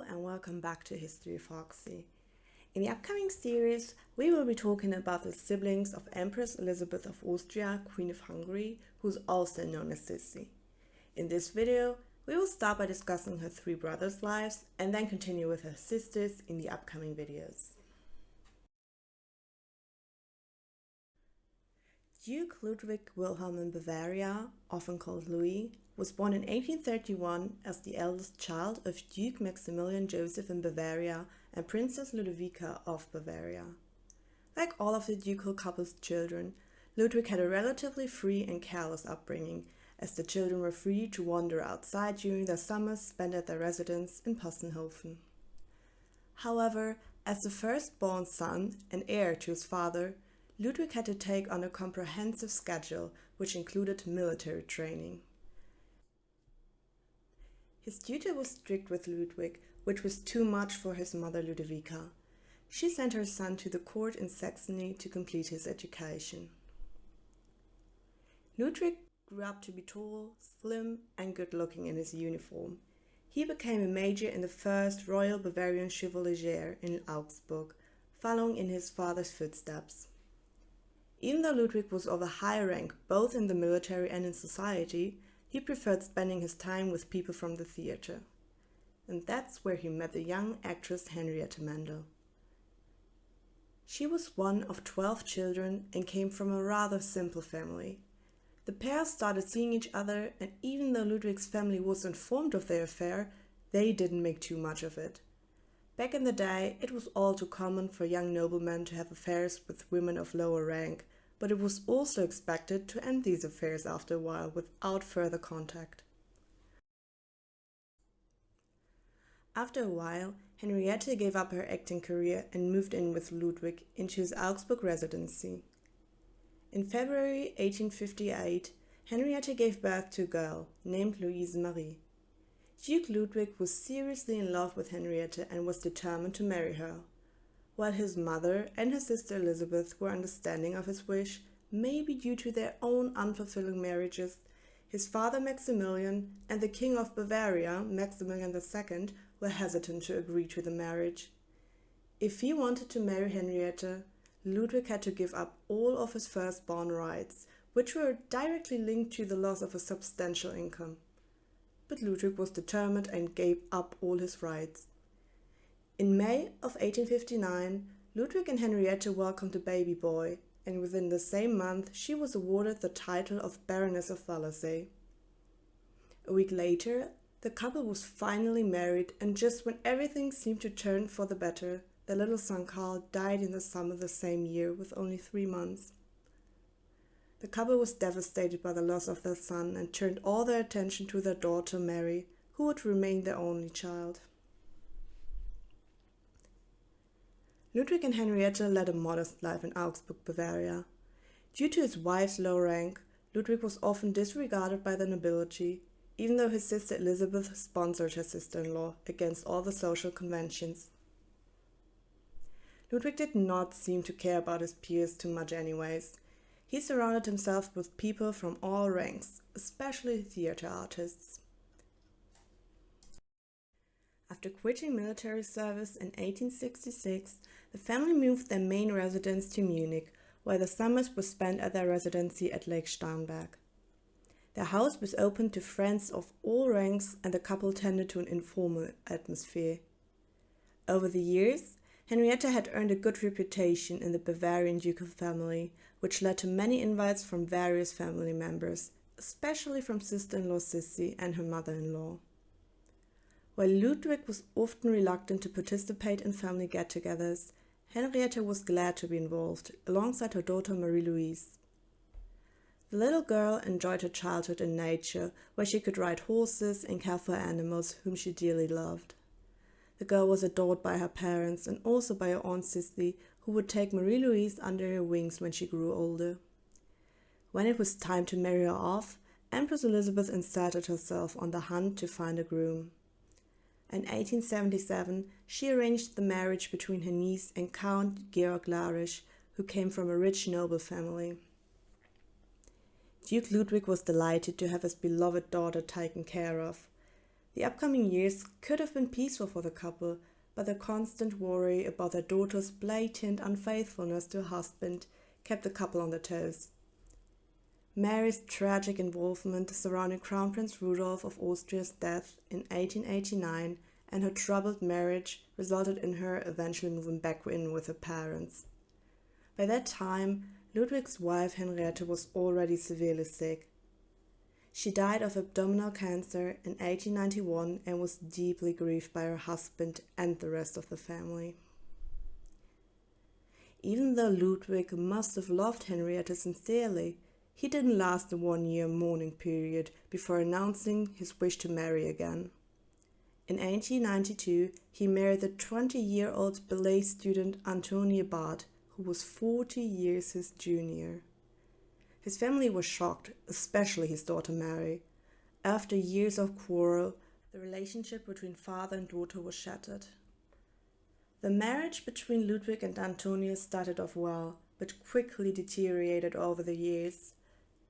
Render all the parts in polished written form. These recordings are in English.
and welcome back to History Foxy. In the upcoming series, we will be talking about the siblings of Empress Elisabeth of Austria, Queen of Hungary, who is also known as Sissi. In this video, we will start by discussing her three brothers' lives and then continue with her sisters in the upcoming videos. Duke Ludwig Wilhelm in Bavaria, often called Louis, was born in 1831 as the eldest child of Duke Maximilian Joseph in Bavaria and Princess Ludovica of Bavaria. Like all of the ducal couple's children, Ludwig had a relatively free and careless upbringing, as the children were free to wander outside during their summers spent at their residence in Possenhofen. However, as the firstborn son and heir to his father, Ludwig had to take on a comprehensive schedule which included military training. His tutor was strict with Ludwig, which was too much for his mother Ludovica. She sent her son to the court in Saxony to complete his education. Ludwig grew up to be tall, slim, and good-looking in his uniform. He became a major in the First Royal Bavarian Chevaulegers in Augsburg, following in his father's footsteps. Even though Ludwig was of a high rank both in the military and in society, he preferred spending his time with people from the theatre. And that's where he met the young actress Henriette Mendel. She was one of 12 children and came from a rather simple family. The pair started seeing each other, and even though Ludwig's family was informed of their affair, they didn't make too much of it. Back in the day, it was all too common for young noblemen to have affairs with women of lower rank, but it was also expected to end these affairs after a while without further contact. After a while, Henriette gave up her acting career and moved in with Ludwig into his Augsburg residency. In February 1858, Henriette gave birth to a girl named Louise Marie. Duke Ludwig was seriously in love with Henriette and was determined to marry her. While his mother and his sister Elizabeth were understanding of his wish, maybe due to their own unfulfilling marriages, his father Maximilian and the King of Bavaria, Maximilian II, were hesitant to agree to the marriage. If he wanted to marry Henriette, Ludwig had to give up all of his firstborn rights, which were directly linked to the loss of a substantial income. But Ludwig was determined and gave up all his rights. In May of 1859, Ludwig and Henriette welcomed a baby boy, and within the same month she was awarded the title of Baroness of Wallasey. A week later, the couple was finally married, and just when everything seemed to turn for the better, their little son Karl died in the summer the same year with only 3 months. The couple was devastated by the loss of their son and turned all their attention to their daughter Mary, who would remain their only child. Ludwig and Henriette led a modest life in Augsburg, Bavaria. Due to his wife's low rank, Ludwig was often disregarded by the nobility, even though his sister Elizabeth sponsored her sister-in-law against all the social conventions. Ludwig did not seem to care about his peers too much anyways. He surrounded himself with people from all ranks, especially theatre artists. After quitting military service in 1866, the family moved their main residence to Munich, where the summers were spent at their residency at Lake Starnberg. Their house was open to friends of all ranks, and the couple tended to an informal atmosphere. Over the years, Henriette had earned a good reputation in the Bavarian ducal family, which led to many invites from various family members, especially from sister-in-law Sissi and her mother-in-law. While Ludwig was often reluctant to participate in family get-togethers, Henriette was glad to be involved, alongside her daughter Marie-Louise. The little girl enjoyed her childhood in nature, where she could ride horses and care for animals whom she dearly loved. The girl was adored by her parents and also by her aunt Sissi, who would take Marie-Louise under her wings when she grew older. When it was time to marry her off, Empress Elisabeth inserted herself on the hunt to find a groom. In 1877, she arranged the marriage between her niece and Count Georg Larisch, who came from a rich noble family. Duke Ludwig was delighted to have his beloved daughter taken care of. The upcoming years could have been peaceful for the couple, but the constant worry about their daughter's blatant unfaithfulness to her husband kept the couple on their toes. Mary's tragic involvement surrounding Crown Prince Rudolph of Austria's death in 1889 and her troubled marriage resulted in her eventually moving back in with her parents. By that time, Ludwig's wife Henriette was already severely sick. She died of abdominal cancer in 1891 and was deeply grieved by her husband and the rest of the family. Even though Ludwig must have loved Henriette sincerely, he didn't last the 1-year mourning period before announcing his wish to marry again. In 1892, he married the 20-year-old ballet student Antonia Barth, who was 40 years his junior. His family was shocked, especially his daughter Mary. After years of quarrel, the relationship between father and daughter was shattered. The marriage between Ludwig and Antonia started off well, but quickly deteriorated over the years.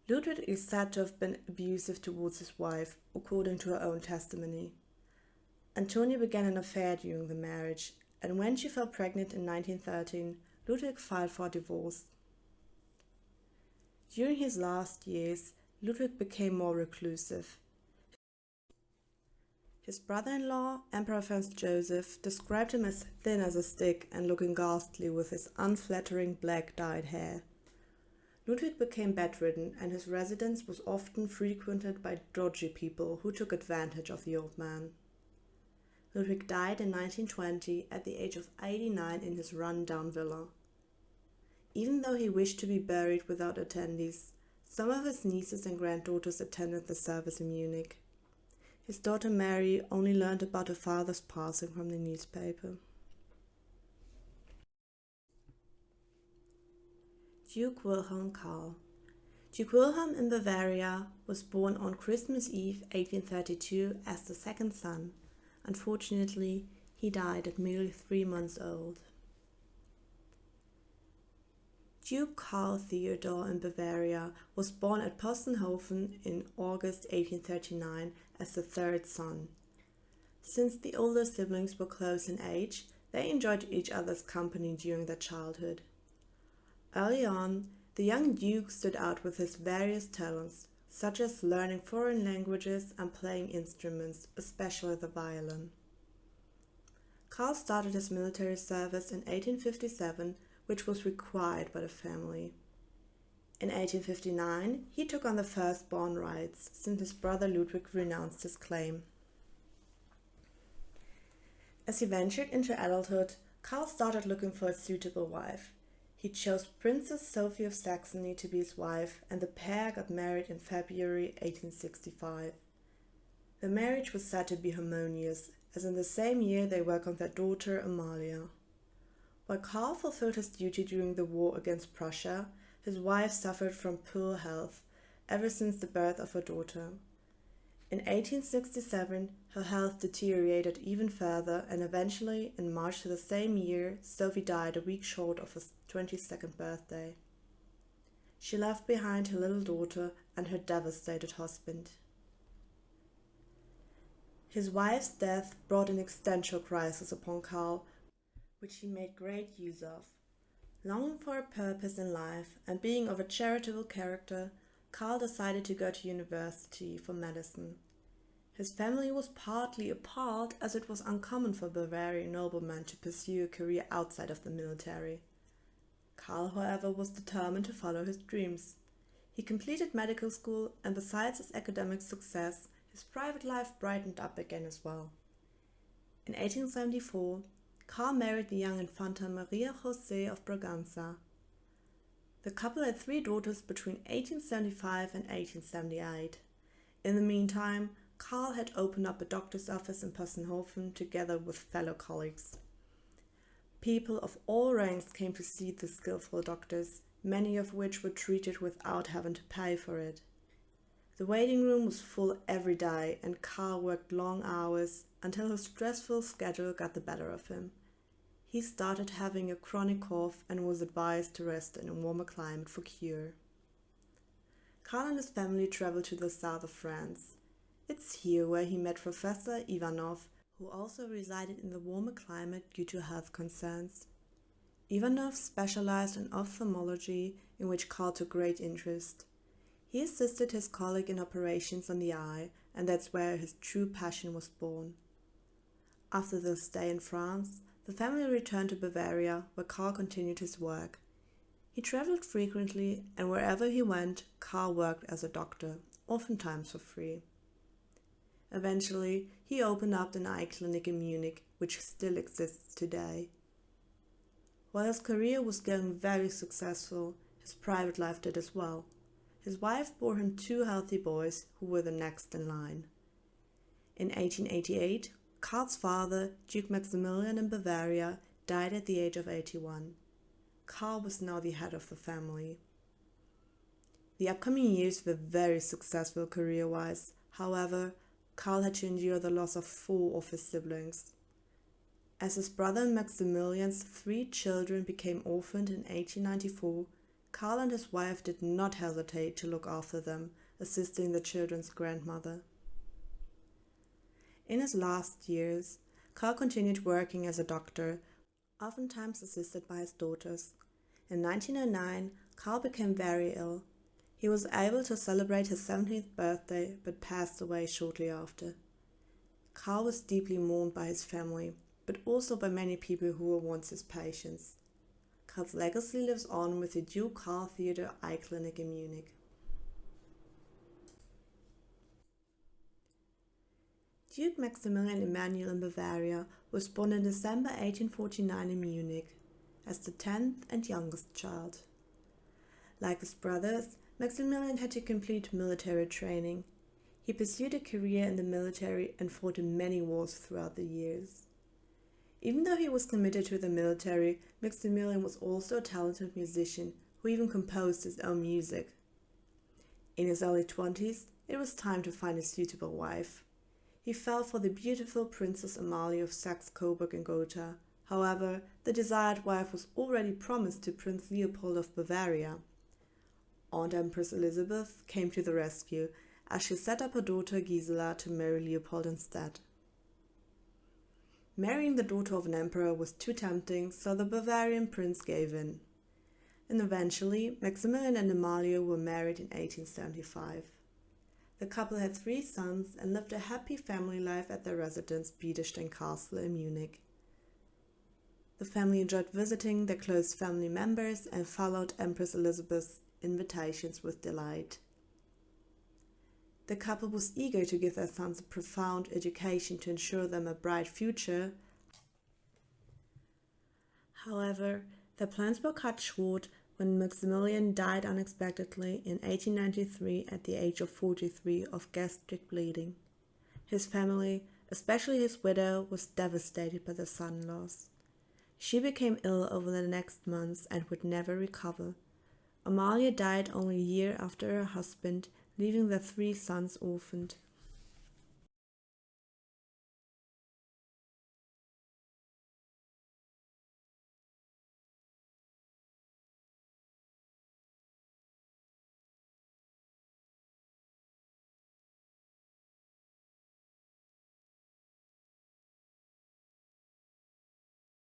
Ludwig is said to have been abusive towards his wife, according to her own testimony. Antonia began an affair during the marriage, and when she fell pregnant in 1913, Ludwig filed for divorce. During his last years, Ludwig became more reclusive. His brother-in-law, Emperor Franz Joseph, described him as thin as a stick and looking ghastly with his unflattering black dyed hair. Ludwig became bedridden, and his residence was often frequented by dodgy people who took advantage of the old man. Ludwig died in 1920 at the age of 89 in his run-down villa. Even though he wished to be buried without attendees, some of his nieces and granddaughters attended the service in Munich. His daughter Mary only learned about her father's passing from the newspaper. Duke Wilhelm Karl. Duke Wilhelm in Bavaria was born on Christmas Eve 1832 as the second son. Unfortunately, he died at merely 3 months old. Duke Karl Theodor in Bavaria was born at Postenhofen in August 1839 as the third son. Since the older siblings were close in age, they enjoyed each other's company during their childhood. Early on, the young Duke stood out with his various talents, such as learning foreign languages and playing instruments, especially the violin. Karl started his military service in 1857, which was required by the family. In 1859, he took on the firstborn rights, since his brother Ludwig renounced his claim. As he ventured into adulthood, Karl started looking for a suitable wife. He chose Princess Sophie of Saxony to be his wife, and the pair got married in February 1865. The marriage was said to be harmonious, as in the same year they welcomed their daughter Amalia. While Karl fulfilled his duty during the war against Prussia, his wife suffered from poor health ever since the birth of her daughter. In 1867, her health deteriorated even further, and eventually, in March of the same year, Sophie died a week short of her 22nd birthday. She left behind her little daughter and her devastated husband. His wife's death brought an existential crisis upon Karl, which he made great use of. Longing for a purpose in life and being of a charitable character, Karl decided to go to university for medicine. His family was partly appalled, as it was uncommon for Bavarian noblemen to pursue a career outside of the military. Karl, however, was determined to follow his dreams. He completed medical school, and besides his academic success, his private life brightened up again as well. In 1874, Karl married the young Infanta Maria José of Braganza. The couple had 3 daughters between 1875 and 1878. In the meantime, Karl had opened up a doctor's office in Postenhofen together with fellow colleagues. People of all ranks came to see the skillful doctors, many of which were treated without having to pay for it. The waiting room was full every day, and Karl worked long hours until his stressful schedule got the better of him. He started having a chronic cough and was advised to rest in a warmer climate for cure. Karl and his family traveled to the south of France. It's here where he met Professor Ivanov, who also resided in the warmer climate due to health concerns. Ivanov specialized in ophthalmology, in which Karl took great interest. He assisted his colleague in operations on the eye, and that's where his true passion was born. After their stay in France, the family returned to Bavaria, where Karl continued his work. He traveled frequently, and wherever he went, Karl worked as a doctor, oftentimes for free. Eventually, he opened up an eye clinic in Munich, which still exists today. While his career was going very successful, his private life did as well. His wife bore him 2 healthy boys who were the next in line. In 1888, Karl's father, Duke Maximilian in Bavaria, died at the age of 81. Karl was now the head of the family. The upcoming years were very successful career-wise. However, Karl had to endure the loss of 4 of his siblings. As his brother Maximilian's 3 children became orphaned in 1894, Karl and his wife did not hesitate to look after them, assisting the children's grandmother. In his last years, Karl continued working as a doctor, oftentimes assisted by his daughters. In 1909, Karl became very ill. He was able to celebrate his 17th birthday, but passed away shortly after. Karl was deeply mourned by his family, but also by many people who were once his patients. Karl's legacy lives on with the Duke Karl Theatre Eye Clinic in Munich. Duke Maximilian Emanuel in Bavaria was born in December 1849 in Munich, as the 10th and youngest child. Like his brothers, Maximilian had to complete military training. He pursued a career in the military and fought in many wars throughout the years. Even though he was committed to the military, Maximilian was also a talented musician who even composed his own music. In his early 20s, it was time to find a suitable wife. He fell for the beautiful Princess Amalie of Saxe-Coburg and Gotha. However, the desired wife was already promised to Prince Leopold of Bavaria. Aunt Empress Elisabeth came to the rescue, as she set up her daughter Gisela to marry Leopold instead. Marrying the daughter of an emperor was too tempting, so the Bavarian prince gave in. And eventually, Maximilian and Amalia were married in 1875. The couple had 3 sons and lived a happy family life at their residence Biederstein Castle in Munich. The family enjoyed visiting their close family members and followed Empress Elisabeth's invitations with delight. The couple was eager to give their sons a profound education to ensure them a bright future. However, their plans were cut short when Maximilian died unexpectedly in 1893 at the age of 43 of gastric bleeding. His family, especially his widow, was devastated by the sudden loss. She became ill over the next months and would never recover. Amalia died only a year after her husband, leaving their 3 sons orphaned.